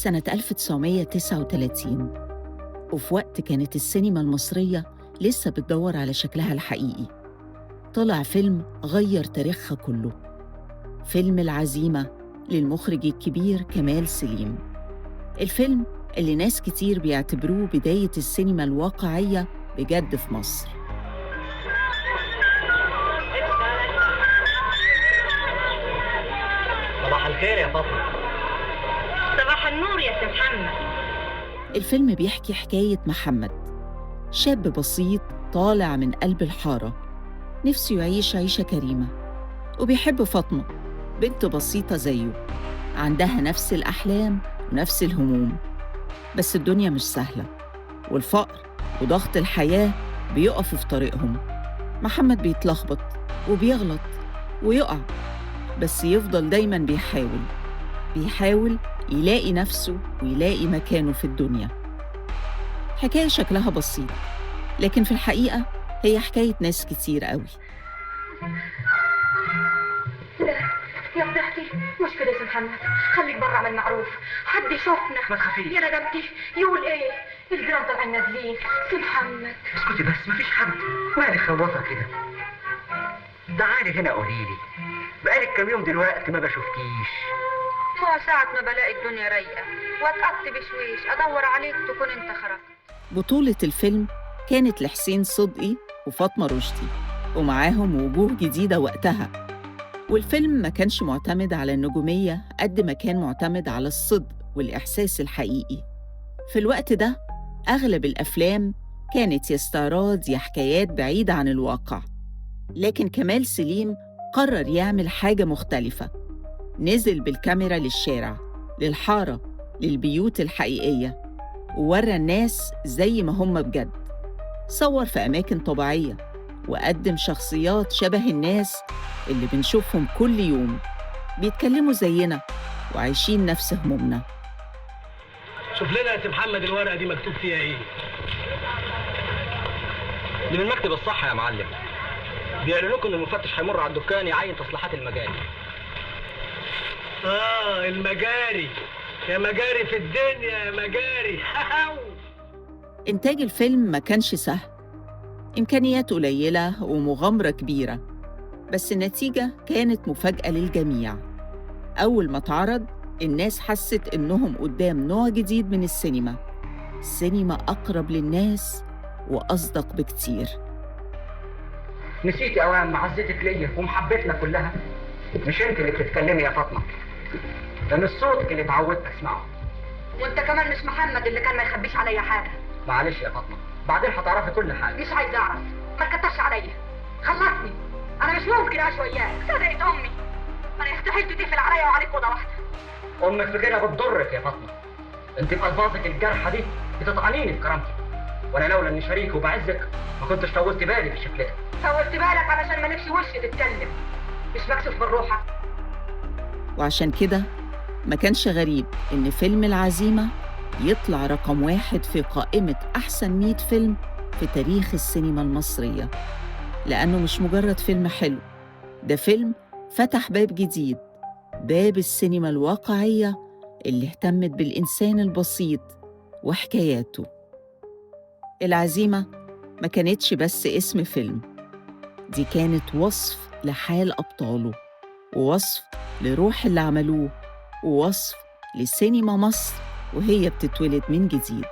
سنة 1939، وفي وقت كانت السينما المصرية لسه بتدور على شكلها الحقيقي. طلع فيلم غير تاريخها كله، فيلم العزيمة للمخرج الكبير كمال سليم. الفيلم اللي ناس كتير بيعتبروه بداية السينما الواقعية بجد في مصر. صباح الخير يا فاطمة. صباح النور يا سي محمد. الفيلم بيحكي حكاية محمد، شاب بسيط طالع من قلب الحارة، نفسه يعيش عيشة كريمة، وبيحب فاطمة بنت بسيطة زيه، عندها نفس الأحلام ونفس الهموم. بس الدنيا مش سهلة، والفقر وضغط الحياة بيقف في طريقهم. محمد بيتلخبط وبيغلط ويقع، بس يفضل دايماً بيحاول يلاقي نفسه ويلاقي مكانه في الدنيا. حكاية شكلها بسيط، لكن في الحقيقة هي حكاية ناس كتير قوي. لا يا فضحتي، مش كده يا سي محمد، خليك برا عمل معروف، حد يشوفنا. ما تخافيش يا ندمتي، يقول ايه؟ الجيران طالعين نازلين. سي محمد اسكتي بس، مفيش حد. مالي خوفة كده؟ تعالي هنا قوليلي، بقالك كام يوم دلوقتي ما بشوفكيش. ما ساعة ما بلاقي الدنيا رايقة واتقط بشويش ادور عليك تكون انت خرجت. بطولة الفيلم كانت لحسين صدقي وفاطمة رشدي، ومعاهم وجوه جديدة وقتها. والفيلم ما كانش معتمد على النجومية قد ما كان معتمد على الصدق والإحساس الحقيقي. في الوقت ده أغلب الأفلام كانت يا استعراض يا حكايات بعيدة عن الواقع، لكن كمال سليم قرر يعمل حاجة مختلفة. نزل بالكاميرا للشارع، للحارة، للبيوت الحقيقية، وورى الناس زي ما هم بجد. صور في أماكن طبيعية، وقدم شخصيات شبه الناس اللي بنشوفهم كل يوم، بيتكلموا زينا وعايشين نفس همومنا. شوف لنا يا سي محمد الورقة دي مكتوب فيها ايه؟ دي من مكتب الصحة يا معلم. بيقولوا لكم ان المفتش هيمر على الدكان يعين تصليحات المجاري. المجاري، يا مجاري في الدنيا يا مجاري. إنتاج الفيلم ما كانش سهل، إمكانيات قليلة ومغامرة كبيرة، بس النتيجة كانت مفاجأة للجميع. أول ما اتعرض الناس حست إنهم قدام نوع جديد من السينما أقرب للناس وأصدق بكتير. نسيتي اوام معزتك ليا ومحبتنا كلها؟ مش انت اللي بتتكلمي يا فاطمة، ده مش صوتك اللي اتعودت اسمعه. وانت كمان مش محمد اللي كان ما يخبيش عليا حاجة. معلش يا فاطمة، بعدين هتعرفي كل حاجة. مش عايز اعرف، ما تكترش عليا، خلصني. انا مش ممكن اعيش وياك، صدقت امي. انا يستحيل تقفل عليا وعليك اوضه واحده. امك في كده بتضرك يا فاطمة، انت بألفاظك الجارحة دي بتطعنيني بكرامتي، وانا لولا اني شريك وبعزك ما كنتش طولت بالي بالشكل ده. طولت بالك علشان مالكش وش تتكلم، مش مكسوف من روحك. وعشان كده ما كانش غريب إن فيلم العزيمة يطلع رقم 1 في قائمة أحسن 100 فيلم في تاريخ السينما المصرية، لأنه مش مجرد فيلم حلو، ده فيلم فتح باب جديد، باب السينما الواقعية اللي اهتمت بالإنسان البسيط وحكاياته. العزيمة ما كانتش بس اسم فيلم، دي كانت وصف لحال أبطاله، ووصف لروح اللي عملوه، ووصف لسينما مصر وهي بتتولد من جديد.